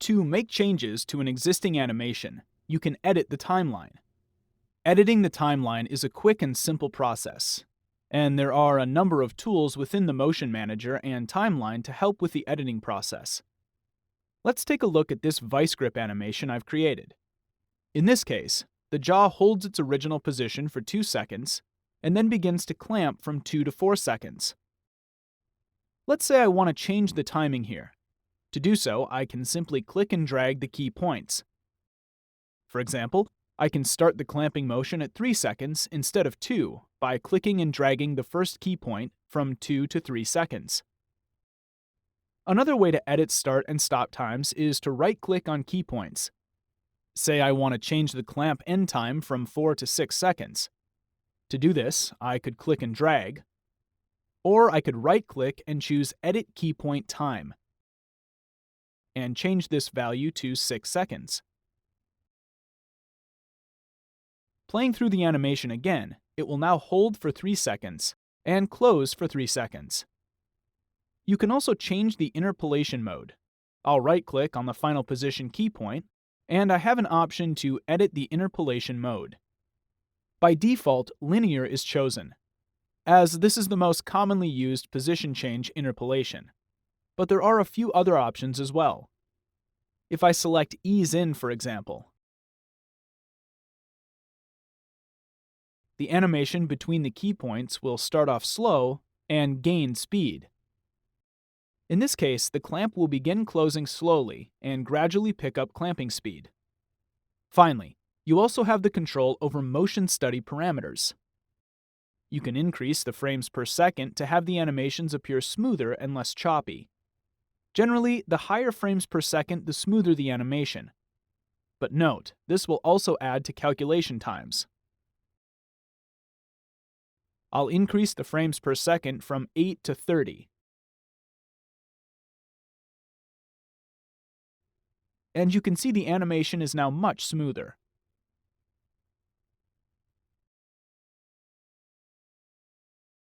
To make changes to an existing animation, you can edit the timeline. Editing the timeline is a quick and simple process, and there are a number of tools within the Motion Manager and Timeline to help with the editing process. Let's take a look at this vice grip animation I've created. In this case, the jaw holds its original position for 2 seconds and then begins to clamp from 2 to 4 seconds. Let's say I want to change the timing here. To do so, I can simply click and drag the key points. For example, I can start the clamping motion at 3 seconds instead of 2 by clicking and dragging the first key point from 2 to 3 seconds. Another way to edit start and stop times is to right-click on key points. Say I want to change the clamp end time from 4 to 6 seconds. To do this, I could click and drag, or I could right-click and choose Edit Key Point Time, and change this value to 6 seconds. Playing through the animation again, it will now hold for 3 seconds and close for 3 seconds. You can also change the Interpolation Mode. I'll right-click on the final position key point, and I have an option to edit the Interpolation Mode. By default, Linear is chosen, as this is the most commonly used position change interpolation. But there are a few other options as well. If I select Ease In, for example, the animation between the key points will start off slow and gain speed. In this case, the clamp will begin closing slowly and gradually pick up clamping speed. Finally, you also have the control over motion study parameters. You can increase the frames per second to have the animations appear smoother and less choppy. Generally, the higher frames per second, the smoother the animation. But note, this will also add to calculation times. I'll increase the frames per second from 8 to 30. And you can see the animation is now much smoother.